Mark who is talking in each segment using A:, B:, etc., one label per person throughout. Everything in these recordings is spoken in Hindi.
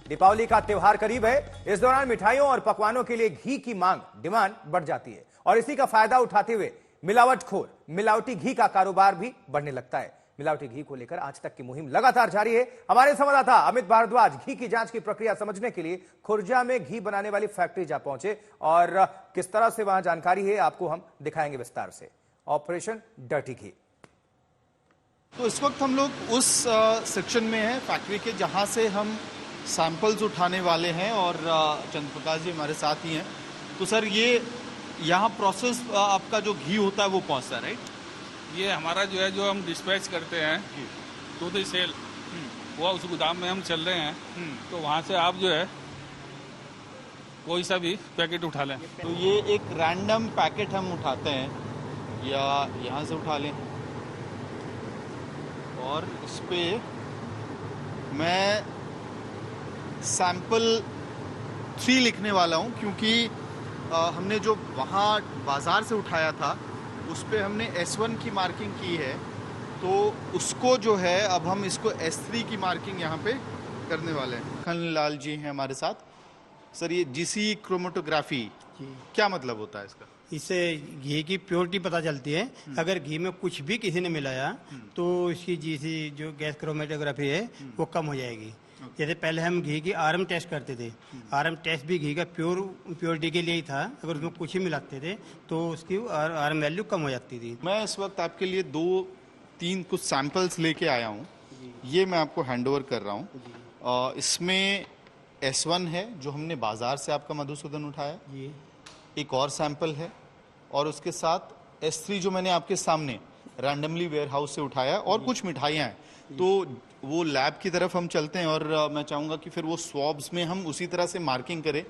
A: दीपावली का त्योहार करीब है। इस दौरान मिठाइयों और पकवानों के लिए घी की डिमांड बढ़ जाती है और इसी का फायदा उठाते हुए मिलावटखोर मिलावटी घी का कारोबार भी बढ़ने लगता है। मिलावटी घी को लेकर आज तक की मुहिम लगातार जारी है। हमारे संवाददाता अमित भारद्वाज घी की जांच की प्रक्रिया समझने के लिए खुर्जा में घी बनाने वाली फैक्ट्री जा पहुंचे और किस तरह से वहां जानकारी है आपको हम दिखाएंगे विस्तार से। ऑपरेशन डर्टी घी।
B: तो इस वक्त हम लोग उस सेक्शन में हैं फैक्ट्री के जहां से हम सैंपल्स उठाने वाले हैं और चंद्रप्रकाश जी हमारे साथ ही हैं। तो सर ये यहाँ प्रोसेस आपका जो घी होता है वो पहुँचता है, राइट?
C: ये हमारा जो है जो हम डिस्पैच करते हैं टू द सेल, वो उस गोदाम में हम चल रहे हैं। तो वहाँ से आप जो है कोई सा भी पैकेट उठा लें।
B: तो ये एक रैंडम पैकेट हम उठाते हैं या यहाँ से उठा लें और इस पे मैं सैंपल 3 लिखने वाला हूँ क्योंकि हमने जो वहाँ बाज़ार से उठाया था उस पे हमने S1 की मार्किंग की है, तो उसको जो है अब हम इसको S3 की मार्किंग यहाँ पे करने वाले हैं। खनलाल जी हैं हमारे साथ। सर ये जीसी क्रोमेटोग्राफी क्या मतलब होता है इसका?
D: इससे घी की प्योरिटी पता चलती है। अगर घी में कुछ भी किसी ने मिलाया तो इसकी जीसी जो गैस क्रोमेटोग्राफी है वो कम हो जाएगी। जैसे पहले हम घी की आरएम टेस्ट करते थे, आरएम टेस्ट भी घी का प्योरिटी के लिए ही था। अगर उसमें कुछ ही मिलाते थे तो उसकी आरएम वैल्यू कम हो जाती थी।
B: मैं इस वक्त आपके लिए 2-3 कुछ सैंपल्स लेके आया हूँ, ये मैं आपको हैंडओवर कर रहा हूँ। इसमें S1 है जो हमने बाजार से आपका मधुसूदन उठाया, एक और सैंपल है और उसके साथ S3 जो मैंने आपके सामने रैंडमली वेयर हाउस से उठाया और कुछ मिठाइयाँ हैं। तो वो लैब की तरफ हम चलते हैं और मैं चाहूँगा कि फिर वो स्वॉब्स में हम उसी तरह से मार्किंग करें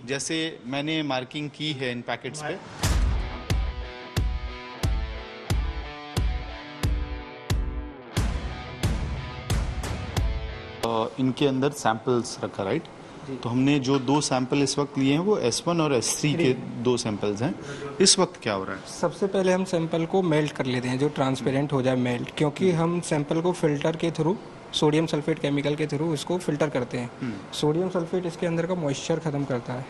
B: जैसे मैंने मार्किंग की है इन पैकेट्स पे। इनके अंदर सैंपल्स रखा, राइट? तो हमने जो 2 सैंपल इस वक्त लिए हैं वो S1 और S3 के 2 सैंपल्स हैं। इस वक्त क्या हो रहा है?
E: सबसे पहले हम सैंपल को मेल्ट कर लेते हैं, जो ट्रांसपेरेंट हो जाए मेल्ट, क्योंकि हम सैंपल को फिल्टर के थ्रू सोडियम सल्फेट केमिकल के थ्रू इसको फिल्टर करते हैं। सोडियम सल्फेट इसके अंदर का मॉइस्चर ख़त्म करता है।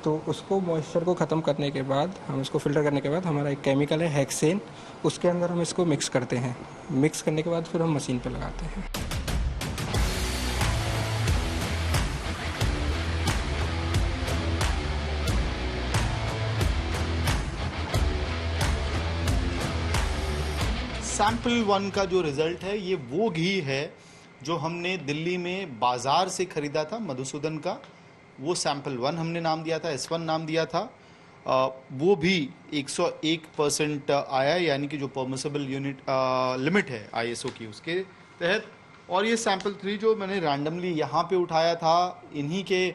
E: तो उसको मॉइस्चर को ख़त्म करने के बाद हम इसको फिल्टर करने के बाद हमारा एक केमिकल है हेक्सेन, उसके अंदर हम इसको मिक्स करते हैं। मिक्स करने के बाद फिर हम मशीन पर लगाते हैं।
B: सैंपल 1 का जो रिजल्ट है ये वो घी है जो हमने दिल्ली में बाजार से खरीदा था मधुसूदन का। वो सैंपल 1 हमने नाम दिया था, S1 नाम दिया था। वो भी 101% आया, यानी कि जो परमिसिबल यूनिट लिमिट है ISO की उसके तहत। और ये सैंपल 3 जो मैंने रैंडमली यहाँ पे उठाया था, इन्हीं के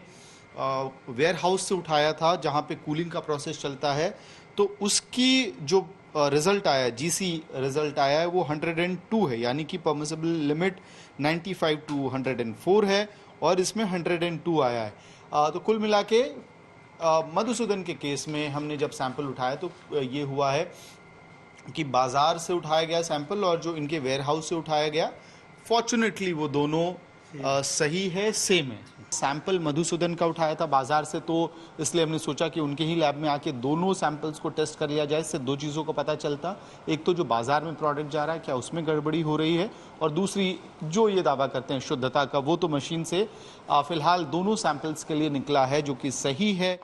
B: वेयर हाउस से उठाया था जहाँ पे कूलिंग का प्रोसेस चलता है, तो उसकी जो रिजल्ट आया, जीसी रिजल्ट आया है वो 102 है, यानी कि परमिसिबल लिमिट 95 to 104 है और इसमें 102 आया है। तो कुल मिला के मधुसूदन के केस में हमने जब सैंपल उठाया तो ये हुआ है कि बाजार से उठाया गया सैंपल और जो इनके वेयर हाउस से उठाया गया, फॉर्चुनेटली वो दोनों सही है, सेम है। सैंपल मधुसूदन का उठाया था बाजार से, तो इसलिए हमने सोचा कि उनके ही लैब में आके दोनों सैंपल्स को टेस्ट कर लिया जाए। इससे 2 चीज़ों का पता चलता, एक तो जो बाजार में प्रोडक्ट जा रहा है क्या उसमें गड़बड़ी हो रही है, और दूसरी जो ये दावा करते हैं शुद्धता का, वो तो मशीन से फिलहाल दोनों सैंपल्स के लिए निकला है जो कि सही है।